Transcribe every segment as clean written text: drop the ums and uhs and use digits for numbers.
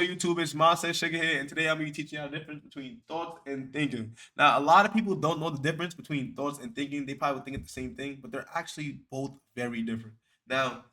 Yo, YouTube, it's Monster Sugar here, and today I'm going to be teaching you the difference between thoughts and thinking. Now, a lot of people don't know the difference between thoughts and thinking. They probably think it's the same thing, but they're actually both very different. Now,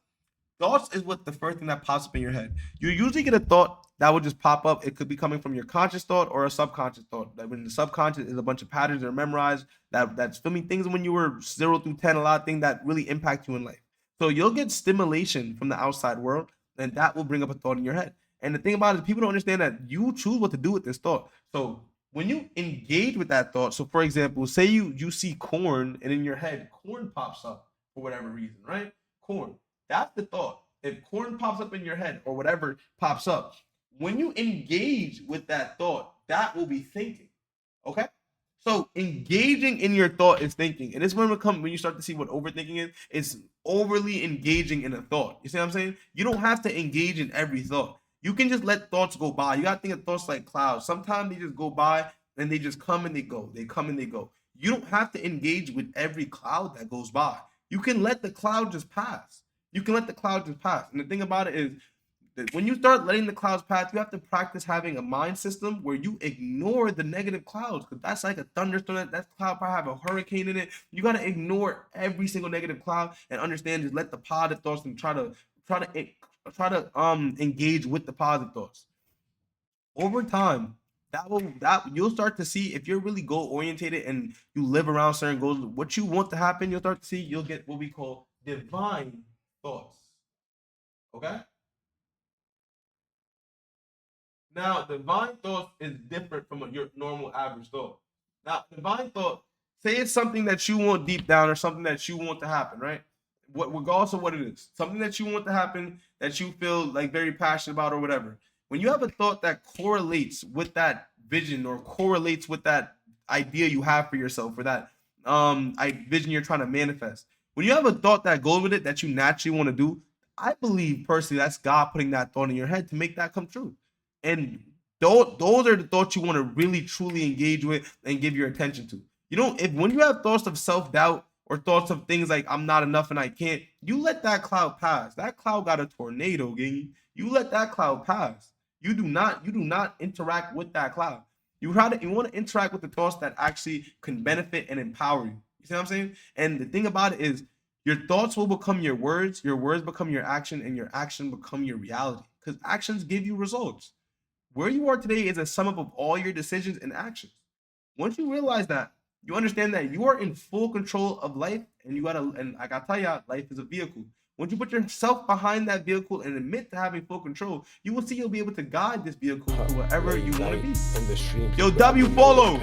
thoughts is what the first thing that pops up in your head. You usually get a thought that will just pop up. It could be coming from your conscious thought or a subconscious thought. That when the subconscious is a bunch of patterns that are memorized, that's filming things when you were 0 through 10, a lot of things that really impact you in life. So you'll get stimulation from the outside world, and that will bring up a thought in your head. And the thing about it is people don't understand that you choose what to do with this thought. So when you engage with that thought, so for example, say you see corn and in your head, corn pops up for whatever reason, right? Corn. That's the thought. If corn pops up in your head or whatever pops up, when you engage with that thought, that will be thinking. Okay? So engaging in your thought is thinking. And this is when you start to see what overthinking is. It's overly engaging in a thought. You see what I'm saying? You don't have to engage in every thought. You can just let thoughts go by. You gotta think of thoughts like clouds. Sometimes they just go by and they just come and they go. They come and they go. You don't have to engage with every cloud that goes by. You can let the cloud just pass. You can let the cloud just pass. And the thing about it is that when you start letting the clouds pass, you have to practice having a mind system where you ignore the negative clouds, because that's like a thunderstorm. That cloud probably have a hurricane in it. You got to ignore every single negative cloud and understand, just let the positive thoughts and try to engage with the positive thoughts. Over time, that you'll start to see, if you're really goal orientated and you live around certain goals, what you want to happen, you'll start to see, you'll get what we call divine thoughts. Okay? Now, divine thoughts is different from your normal average thought. Now, divine thought, say it's something that you want deep down or something that you want to happen, right? Regardless of what it is, something that you want to happen that you feel like very passionate about or whatever. When you have a thought that correlates with that vision or correlates with that idea you have for yourself or that vision you're trying to manifest, when you have a thought that goes with it that you naturally want to do, I believe personally that's God putting that thought in your head to make that come true. And those are the thoughts you want to really truly engage with and give your attention to. You know, if when you have thoughts of self-doubt or thoughts of things like I'm not enough and I can't, you let that cloud pass. That cloud got a tornado, gang. You let that cloud pass. You do not interact with that cloud. You want to interact with the thoughts that actually can benefit and empower you. You see what I'm saying? And the thing about it is your thoughts will become your words become your action, and your action become your reality. Because actions give you results. Where you are today is a sum up of all your decisions and actions. Once you realize that, you understand that you are in full control of life, and I gotta tell you, life is a vehicle. Once you put yourself behind that vehicle and admit to having full control, you will see you'll be able to guide this vehicle to wherever you want to be. Yo, W follow.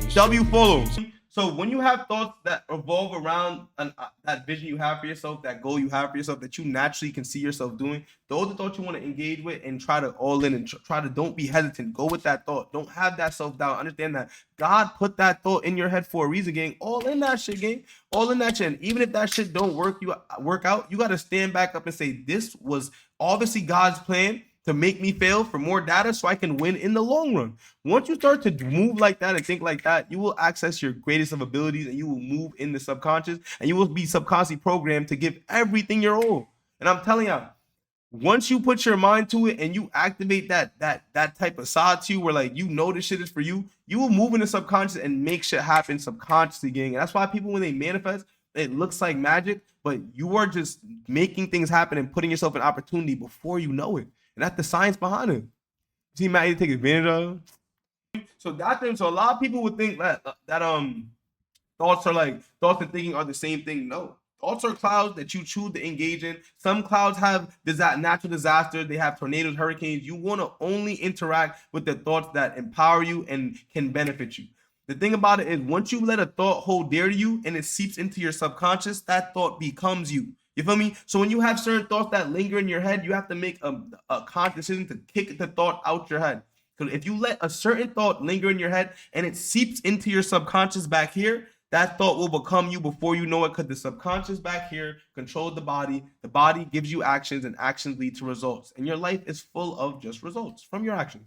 W follow. So when you have thoughts that revolve around that vision you have for yourself, that goal you have for yourself, that you naturally can see yourself doing, those are thoughts you want to engage with and try to all in and try to, don't be hesitant. Go with that thought. Don't have that self-doubt. Understand that God put that thought in your head for a reason, gang. All in that shit, gang. All in that shit. And even if that shit don't work out, you got to stand back up and say, this was obviously God's plan to make me fail for more data so I can win in the long run. Once you start to move like that and think like that, you will access your greatest of abilities, and you will move in the subconscious, and you will be subconsciously programmed to give everything your all. And I'm telling you, once you put your mind to it and you activate that type of side to you where, like, you know this shit is for you, you will move in the subconscious and make shit happen subconsciously, gang. And that's why people, when they manifest, it looks like magic, but you are just making things happen and putting yourself in opportunity before you know it. And that's the science behind it. See, Matt, you take advantage of. So a lot of people would think that thoughts and thinking are the same thing. No, thoughts are clouds that you choose to engage in. Some clouds have natural disasters. They have tornadoes, hurricanes. You want to only interact with the thoughts that empower you and can benefit you. The thing about it is, once you let a thought hold dear to you and it seeps into your subconscious, that thought becomes you. You feel me? So when you have certain thoughts that linger in your head, you have to make a conscious decision to kick the thought out your head. Because if you let a certain thought linger in your head and it seeps into your subconscious back here, that thought will become you before you know it, because the subconscious back here controls the body. The body gives you actions, and actions lead to results. And your life is full of just results from your actions.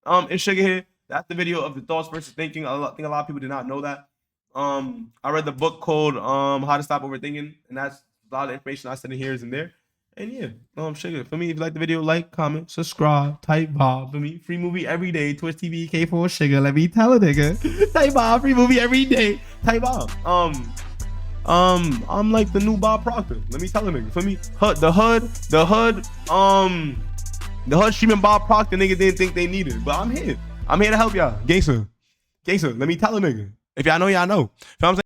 It's Sugar here. That's the video of the thoughts versus thinking. I think a lot of people did not know that. I read the book called How to Stop Overthinking, and that's a lot of information I said in here is in there. And yeah, sugar. For me, if you like the video, like, comment, subscribe, type Bob. For me, free movie every day. Twitch TV K4 sugar. Let me tell a nigga. Type Bob, free movie every day. Type Bob. I'm like the new Bob Proctor. Let me tell a nigga. For me, the hood streaming Bob Proctor nigga didn't think they needed it, but I'm here. I'm here to help y'all. Gangster. Let me tell a nigga. If y'all know, y'all know. If I'm saying